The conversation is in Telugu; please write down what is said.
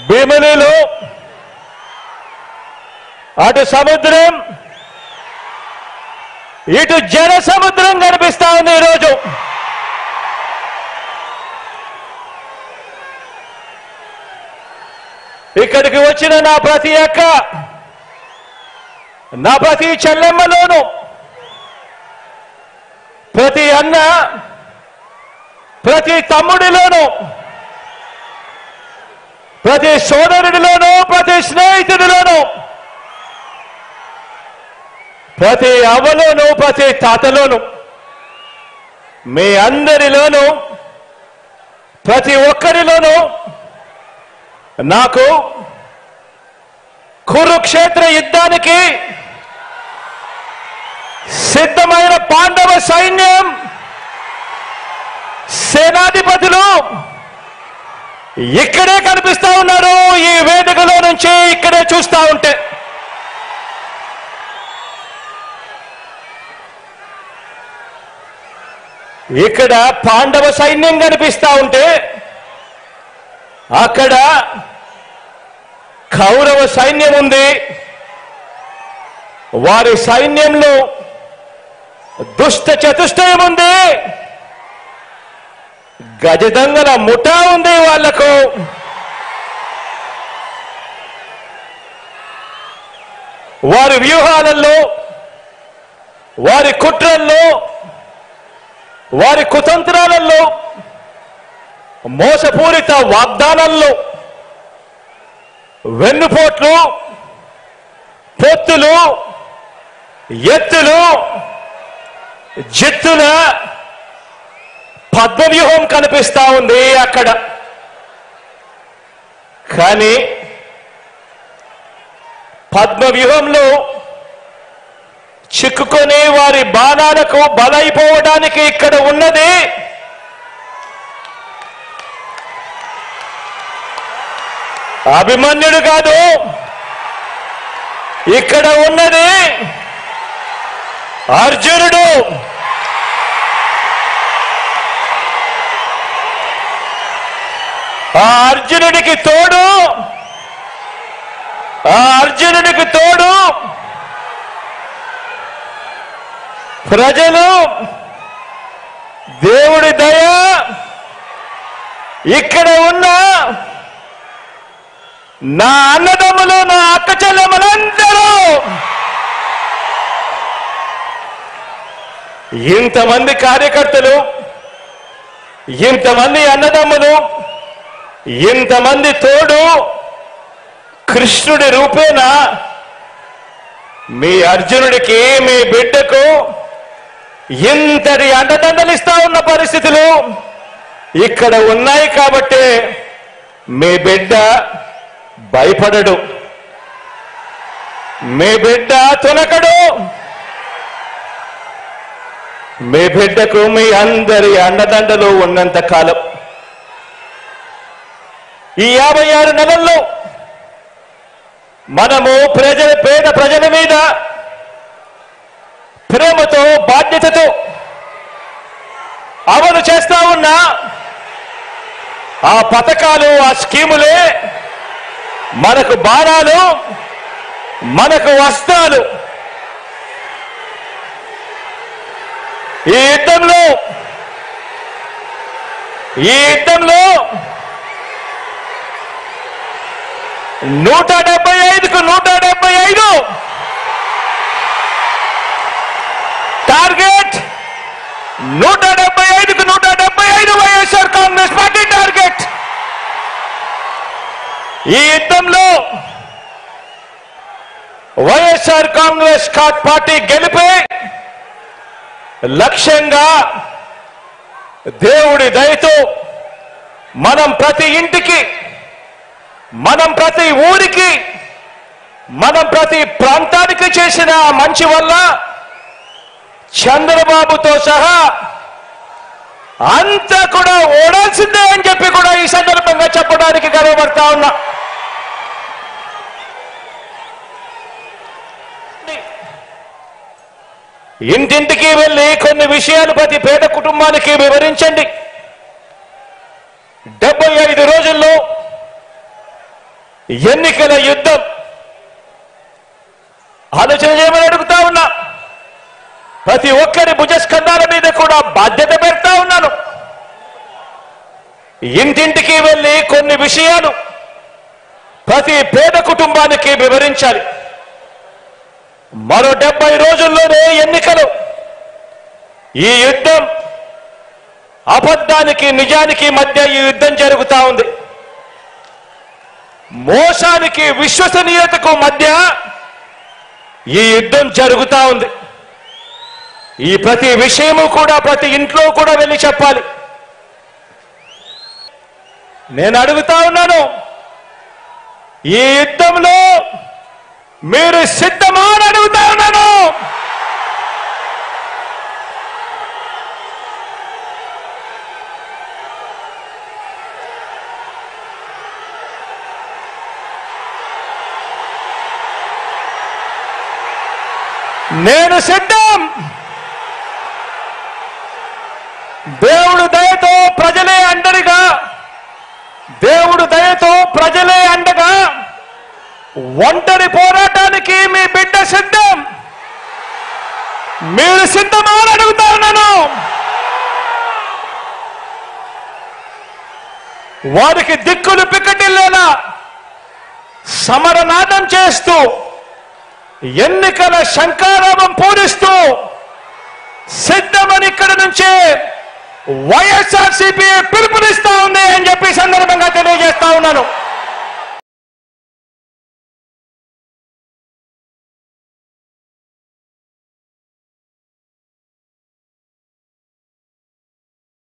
భీమిలిలో అటు సముద్రం ఇటు జన సముద్రం కనిపిస్తా ఉంది ఈరోజు. ఇక్కడికి వచ్చిన నా ప్రతి అక్క, నా ప్రతి చెల్లెమ్మలోను, ప్రతి అన్న, ప్రతి తమ్ముడిలోను, ప్రతి సోదరుడిలోను, ప్రతి స్నేహితుడిలోను, ప్రతి అవ్వలోను, ప్రతి తాతలోను, మీ అందరిలోను, ప్రతి ఒక్కరిలోను నాకు కురుక్షేత్ర యుద్ధానికి సిద్ధమైన పాండవ సైన్యం సేనాధిపతులు ఇక్కడే కనిపిస్తా ఉన్నారు. ఈ వేదికలో నుంచి ఇక్కడే చూస్తా ఉంటే ఇక్కడ పాండవ సైన్యం కనిపిస్తా ఉంటే అక్కడ కౌరవ సైన్యం ఉంది. వారి సైన్యంలో దుష్ట చతుష్టయం ఉంది, గజదంగల ముఠా ఉంది. వాళ్లకు వారి వ్యూహాలలో, వారి కుట్రల్లో, వారి కుతంత్రాలలో, మోసపూరిత వాగ్దానాల్లో, వెన్నుపోట్లు, పొత్తులు, ఎత్తులు, జిత్తుల పద్మవ్యూహం కనిపిస్తా ఉంది అక్కడ. కానీ పద్మవ్యూహంలో చిక్కుకొని వారి బాణాలకు బలైపోవడానికి ఇక్కడ ఉన్నది అభిమన్యుడు కాదు, ఇక్కడ ఉన్నది అర్జునుడు. ఆ అర్జునుడికి తోడు ప్రజలు, దేవుడి దయ, ఇక్కడ ఉన్న నా అన్నదమ్ములు, నా అక్క చెల్లెమ్మలందరూ, ఇంతమంది కార్యకర్తలు, ఇంతమంది అన్నదమ్ములు, ఇంతమంది తోడు కృష్ణుడి రూపేణ మీ అర్జునుడికి, మీ బిడ్డకు ఇంతటి అండదండలిస్తా ఉన్న పరిస్థితులు ఇక్కడ ఉన్నాయి. కాబట్టి మీ బిడ్డ భయపడడు, మీ బిడ్డ తునకడు. మీ బిడ్డకు మీ అందరి అండదండలు ఉన్నంత కాలం, ఈ 56 నెలల్లో మనము పేద ప్రజల మీద ప్రేమతో, బాధ్యతతో అమలు చేస్తా ఉన్న ఆ పథకాలు, ఆ స్కీములే మనకు బాణాలు, మనకు వస్త్రాలు. ఈ యుద్ధంలో 175కు 175 టార్గెట్, 175కు 175 వైఎస్ఆర్ కాంగ్రెస్ పార్టీ టార్గెట్. ఈ యుద్ధంలో వైఎస్ఆర్ కాంగ్రెస్ పార్టీ గెలిపే లక్ష్యంగా దేవుడి దయతో మనం ప్రతి ఇంటికి, మనం ప్రతి ఊరికి, మనం ప్రతి ప్రాంతానికి చేసిన మంచి వల్ల చంద్రబాబుతో సహా అంతా కూడా ఓడాల్సిందే అని చెప్పి కూడా ఈ సందర్భంగా చెప్పడానికి గర్వపడతా ఉన్నా. ఇంటింటికి వెళ్ళి కొన్ని విషయాలు ప్రతి పేద కుటుంబానికి వివరించండి. 75 రోజుల్లో ఎన్నికల యుద్ధం ఆలోచన చేయమని అడుగుతా ఉన్నా. ప్రతి ఒక్కరి భుజస్కంధాల మీద కూడా బాధ్యత పెడతా ఉన్నాను. ఇంటింటికి వెళ్ళి కొన్ని విషయాలు ప్రతి పేద కుటుంబానికి వివరించాలి. మరో 70 రోజుల్లోనే ఎన్నికలు. ఈ యుద్ధం అబద్ధానికి నిజానికి మధ్య ఈ యుద్ధం జరుగుతా ఉంది. మోసానికి విశ్వసనీయతకు మధ్య ఈ యుద్ధం జరుగుతా ఉంది. ఈ ప్రతి విషయము కూడా ప్రతి ఇంట్లో కూడా వెళ్ళి చెప్పాలి. నేను అడుగుతా ఉన్నాను, ఈ యుద్ధంలో మీరు సిద్ధమా అని అడుగుతా ఉన్నాను. నేను సిద్ధం. దేవుడు దయతో ప్రజలే అండగా, దేవుడు దయతో ప్రజలే అండగా ఒంటరి పోరాటానికి మీ బిడ్డ సిద్ధం. మీరు సిద్ధమా అని అడుగుతా ఉన్నాను. వారికి దిక్కులు పిక్కటిల్లేలా సమరనాదం చేస్తూ ఎన్నికల శంఖారావం పూరిస్తూ సిద్ధమని ఇక్కడ నుంచే వైఎస్ఆర్సీపీ